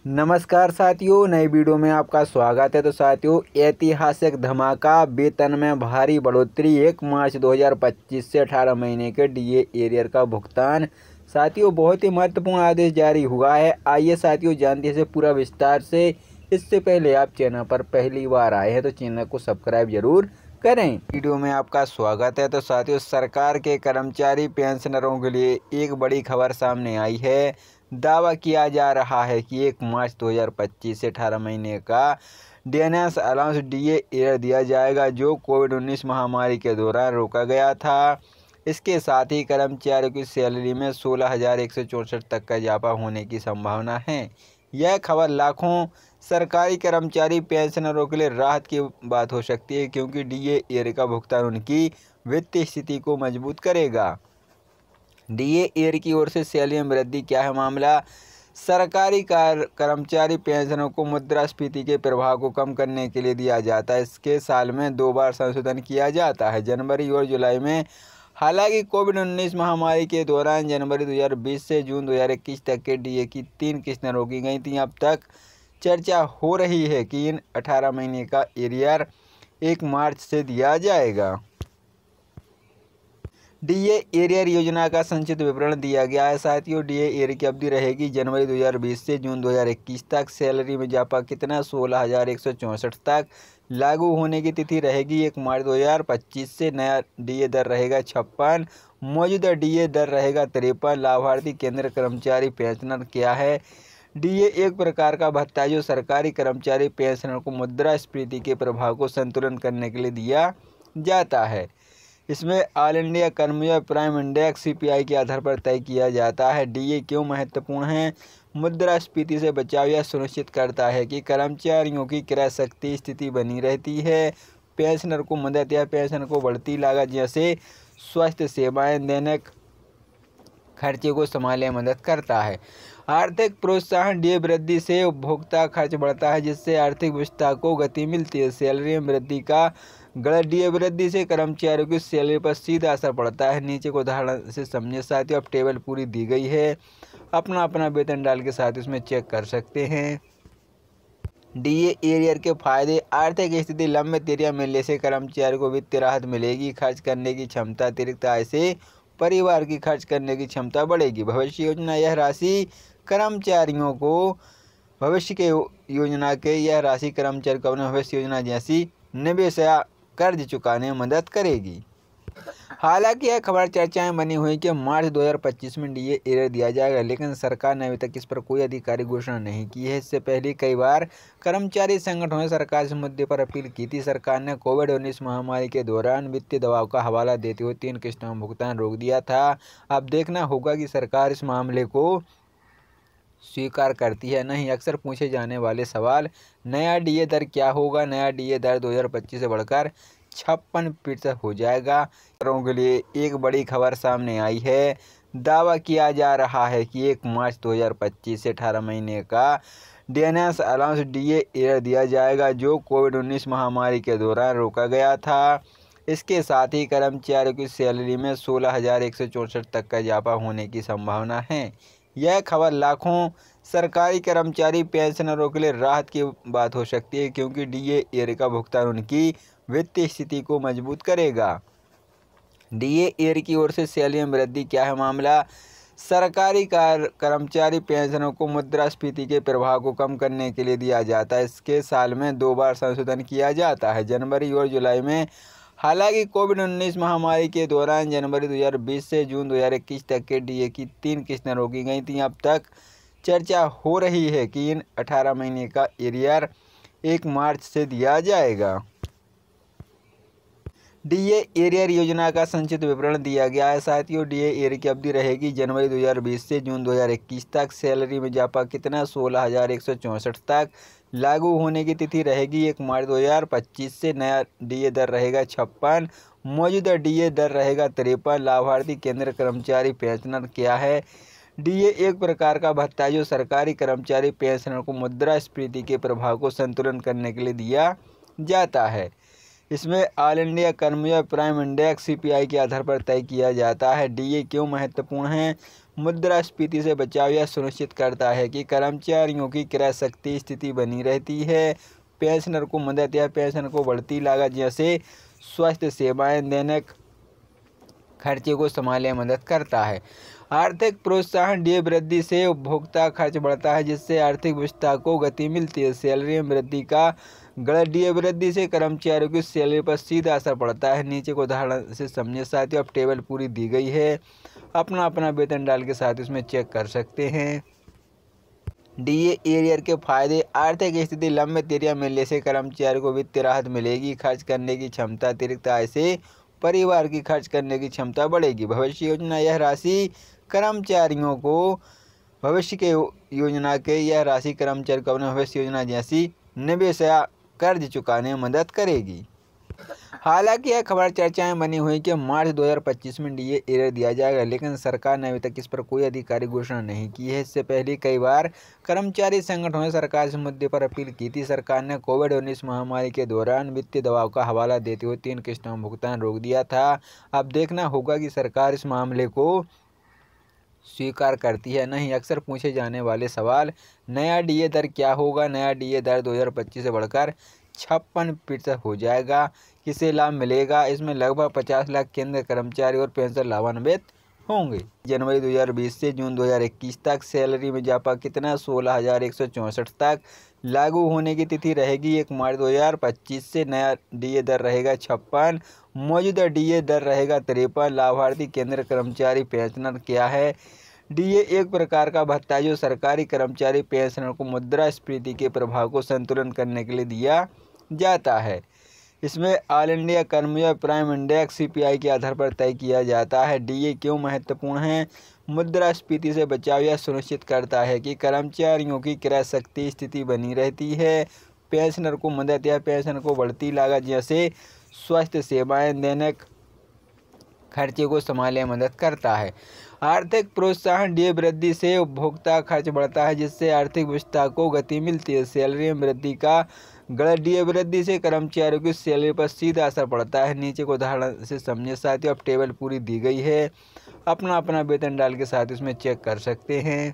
नमस्कार साथियों, नई वीडियो में आपका स्वागत है। तो साथियों, ऐतिहासिक धमाका, वेतन में भारी बढ़ोतरी, 1 मार्च 2025 से 18 महीने के डीए एरियर का भुगतान। साथियों, बहुत ही महत्वपूर्ण आदेश जारी हुआ है। आइए साथियों जानते हैं इसे पूरा विस्तार से। इससे पहले आप चैनल पर पहली बार आए हैं तो चैनल को सब्सक्राइब जरूर करें। वीडियो में आपका स्वागत है। तो साथियों, सरकार के कर्मचारी पेंशनरों के लिए एक बड़ी खबर सामने आई है। दावा किया जा रहा है कि 1 मार्च 2025 से 18 महीने का डीएनएस अलाउंस डीए एयर दिया जाएगा, जो कोविड-19 महामारी के दौरान रोका गया था। इसके साथ ही कर्मचारियों की सैलरी में 16,164 तक का इजाफा होने की संभावना है। यह खबर लाखों सरकारी कर्मचारी पेंशनरों के लिए राहत की बात हो सकती है, क्योंकि डीए एयर का भुगतान उनकी वित्तीय स्थिति को मजबूत करेगा। डीए एयर की ओर से सैलरी में वृद्धि। क्या है मामला? सरकारी कर्मचारी पेंशनों को मुद्रास्फीति के प्रभाव को कम करने के लिए दिया जाता है। इसके साल में 2 बार संशोधन किया जाता है, जनवरी और जुलाई में। हालांकि कोविड-19 महामारी के दौरान जनवरी 2020 से जून 2021 तक के डीए की 3 किस्तें रोकी गई थीं। अब तक चर्चा हो रही है कि इन 18 महीने का एरियर 1 मार्च से दिया जाएगा। डीए एरियर योजना का संक्षिप्त विवरण दिया गया है। साथियों, डीए एरियर की अवधि रहेगी जनवरी 2020 से जून 2021 तक। सैलरी में इजाफा कितना? 16,164 तक। लागू होने की तिथि रहेगी 1 मार्च 2025 से। नया डीए दर रहेगा 56। मौजूदा डीए दर रहेगा 53। लाभार्थी केंद्र कर्मचारी पेंशनर क्या है? डीए एक प्रकार का भत्ता है जो सरकारी कर्मचारी पेंशनर को मुद्रास्फीति के प्रभाव को संतुलन करने के लिए दिया जाता है। इसमें all India consumer price index CPI के आधार पर तय किया जाता है। डीए क्यों महत्वपूर्ण है? मुद्रास्फीति से बचाव यह सुनिश्चित करता है कि कर्मचारियों की क्रय शक्ति स्थिति बनी रहती है। पेंशनर को मदद या पेंशन को बढ़ती लागत जैसे स्वास्थ्य सेवाएं, दैनिक खर्चे को संभालने में मदद करता है। आर्थिक प्रोत्साहन। डीए वृद्धि से उपभोक्ता खर्च बढ़ता है, जिससे आर्थिक व्यवस्था को गति मिलती है। सैलरी में वृद्धि का गलत। डीए वृद्धि से कर्मचारियों की सैलरी पर सीधा असर पड़ता है। नीचे को उदाहरण से समझे साथियों। अब टेबल पूरी दी गई है, अपना अपना वेतन डाल के साथ इसमें चेक कर सकते हैं। डीए एरियर के फायदे। आर्थिक स्थिति लंबित एरिया मिलने से कर्मचारी को वित्तीय राहत मिलेगी। खर्च करने की क्षमता। अतिरिक्त आय से परिवार की खर्च करने की क्षमता बढ़ेगी। भविष्य योजना। यह राशि कर्मचारियों को यह राशि कर्मचारी को अपने भविष्य योजना जैसी निवेश या कर्ज चुकाने में मदद करेगी। हालांकि यह खबर चर्चाएं बनी हुई कि मार्च 2025 में डीए एरियर दिया जाएगा, लेकिन सरकार ने अभी तक इस पर कोई आधिकारिक घोषणा नहीं की है। इससे पहले कई बार कर्मचारी संगठनों ने सरकार से मुद्दे पर अपील की थी। सरकार ने कोविड-19 महामारी के दौरान वित्तीय दबाव का हवाला देते हुए 3 किस्तों में भुगतान रोक दिया था। अब देखना होगा कि सरकार इस मामले को स्वीकार करती है नहीं। अक्सर पूछे जाने वाले सवाल, नया डीए दर क्या होगा? नया डीए दर 2025 से बढ़कर 56% हो जाएगा। के लिए एक बड़ी खबर सामने आई है। दावा किया जा रहा है कि 1 मार्च 2025 से 18 महीने का डीएनएस अलाउंस डीए एयर दिया जाएगा, जो कोविड-19 महामारी के दौरान रोका गया था। इसके साथ ही कर्मचारियों की सैलरी में 16,164 तक का इजाफा होने की संभावना है। यह खबर लाखों सरकारी कर्मचारी पेंशनरों के लिए राहत की बात हो सकती है, क्योंकि डीए एयर का भुगतान उनकी वित्तीय स्थिति को मजबूत करेगा। डीए एयर की ओर से सैलरी में वृद्धि। क्या है मामला? सरकारी कर्मचारी पेंशनों को मुद्रास्फीति के प्रभाव को कम करने के लिए दिया जाता है। इसके साल में 2 बार संशोधन किया जाता है, जनवरी और जुलाई में। हालांकि कोविड-19 महामारी के दौरान जनवरी 2020 से जून 2021 तक के डीए की 3 किस्तें रोकी गई थीं। अब तक चर्चा हो रही है कि इन 18 महीने का एरियर 1 मार्च से दिया जाएगा। डीए एरियर योजना का संक्षिप्त विवरण दिया गया है। साथियों, डीए एरियर की अवधि रहेगी जनवरी 2020 से जून 2021 तक। सैलरी में इजाफा कितना? 16,164 तक। लागू होने की तिथि रहेगी 1 मार्च 2025 से। नया डीए दर रहेगा 56। मौजूदा डीए दर रहेगा 53। लाभार्थी केंद्र कर्मचारी पेंशनर क्या है? डीए एक प्रकार का भत्ता है जो सरकारी कर्मचारी पेंशनर को मुद्रास्फीति के प्रभाव को संतुलन करने के लिए दिया जाता है। इसमें ऑल इंडिया कर्मयोगी प्राइम इंडेक्स CPI के आधार पर तय किया जाता है। DA क्यों महत्वपूर्ण है? मुद्रास्फीति से बचाव यह सुनिश्चित करता है कि कर्मचारियों की क्रय शक्ति स्थिति बनी रहती है। पेंशनर को मदद या पेंशन को बढ़ती लागत जैसे स्वास्थ्य सेवाएं दैनिक खर्चे को संभालने में मदद करता है। आर्थिक प्रोत्साहन DA वृद्धि से उपभोक्ता खर्च बढ़ता है, जिससे आर्थिक व्यवस्था को गति मिलती है। सैलरी में वृद्धि का गलत DA वृद्धि से कर्मचारियों की सैलरी पर सीधा असर पड़ता है। नीचे को उदाहरण से समझे साथियों। अब टेबल पूरी दी गई है, अपना अपना वेतन डाल के साथ इसमें चेक कर सकते हैं। DA एरियर के फायदे। आर्थिक स्थिति लंबे तेरिया मिलने से कर्मचारी को वित्तीय राहत मिलेगी। खर्च करने की क्षमता। अतिरिक्त आय से परिवार की खर्च करने की क्षमता बढ़ेगी। भविष्य योजना। यह राशि कर्मचारियों को भविष्य के योजना के यह राशि कर्मचारी को अपने भविष्य योजना जैसी निवेश या कर्ज चुकाने में मदद करेगी। हालांकि यह खबर चर्चाएं बनी हुई कि मार्च 2025 में DA एरियर दिया जाएगा, लेकिन सरकार ने अभी तक इस पर कोई आधिकारिक घोषणा नहीं की है। इससे पहले कई बार कर्मचारी संगठनों ने सरकार से मुद्दे पर अपील की थी। सरकार ने कोविड-19 महामारी के दौरान वित्तीय दबाव का हवाला देते हुए 3 किस्तों में भुगतान रोक दिया था। अब देखना होगा कि सरकार इस मामले को स्वीकार करती है नहीं। अक्सर पूछे जाने वाले सवाल। नया DA दर क्या होगा? नया DA दर 2025 से बढ़कर 56% हो जाएगा। किसे लाभ मिलेगा? इसमें लगभग 50 लाख केंद्रीय कर्मचारी और पेंशन लाभान्वित होंगे। जनवरी 2020 से जून 2021 तक सैलरी में इजाफा कितना? 16,164 तक। लागू होने की तिथि रहेगी 1 मार्च 2025 से। नया DA दर रहेगा 56। मौजूदा DA दर रहेगा 53। लाभार्थी केंद्रीय कर्मचारी पेंशनर क्या है? DA एक प्रकार का भत्ता है जो सरकारी कर्मचारी पेंशनर को मुद्रास्फीति के प्रभाव को संतुलन करने के लिए दिया जाता है। इसमें ऑल इंडिया कर्मयोगी प्राइम इंडेक्स CPI के आधार पर तय किया जाता है। DA क्यों महत्वपूर्ण है? मुद्रास्फीति से बचाव यह सुनिश्चित करता है कि कर्मचारियों की क्रय शक्ति स्थिति बनी रहती है। पेंशनर को मदद या पेंशन को बढ़ती लागत जैसे स्वास्थ्य सेवाएं दैनिक खर्चे को संभालने में मदद करता है। आर्थिक प्रोत्साहन DA वृद्धि से उपभोक्ता खर्च बढ़ता है, जिससे आर्थिक व्यवस्था को गति मिलती है। सैलरी में वृद्धि का गलत DA वृद्धि से कर्मचारियों की सैलरी पर सीधा असर पड़ता है। नीचे को उदाहरण से समझे साथियों। अब टेबल पूरी दी गई है, अपना अपना वेतन डाल के साथ इसमें चेक कर सकते हैं।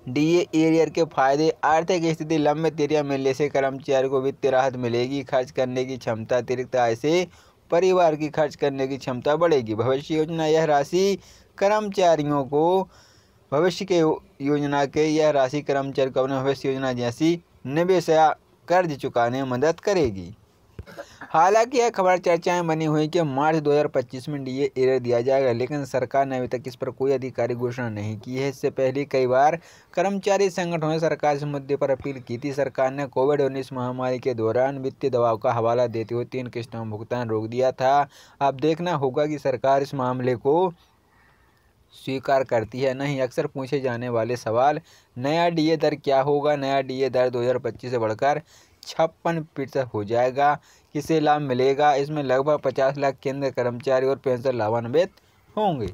DA एरियर के फायदे। आर्थिक स्थिति लंबे तेरिया मिलने से कर्मचारी को वित्तीय राहत मिलेगी। खर्च करने की क्षमता। अतिरिक्त आय से परिवार की खर्च करने की क्षमता बढ़ेगी। भविष्य योजना। यह राशि कर्मचारियों को भविष्य के योजना के यह राशि कर्मचारी को अपने भविष्य योजना जैसी निवेश या कर्ज चुकाने में मदद करेगी। हालांकि यह खबर चर्चाएं बनी हुई कि मार्च 2025 में DA एरियर दिया जाएगा, लेकिन सरकार ने अभी तक इस पर कोई आधिकारिक घोषणा नहीं की है। इससे पहले कई बार कर्मचारी संगठनों ने सरकार से मुद्दे पर अपील की थी। सरकार ने कोविड-19 महामारी के दौरान वित्तीय दबाव का हवाला देते हुए 3 किस्तों में भुगतान रोक दिया था। अब देखना होगा कि सरकार इस मामले को स्वीकार करती है नहीं। अक्सर पूछे जाने वाले सवाल। नया DA दर क्या होगा? नया DA दर 2025 से बढ़कर 56% हो जाएगा। किसे लाभ मिलेगा? इसमें लगभग 50 लाख केंद्रीय कर्मचारी और पेंशन लाभान्वित होंगे।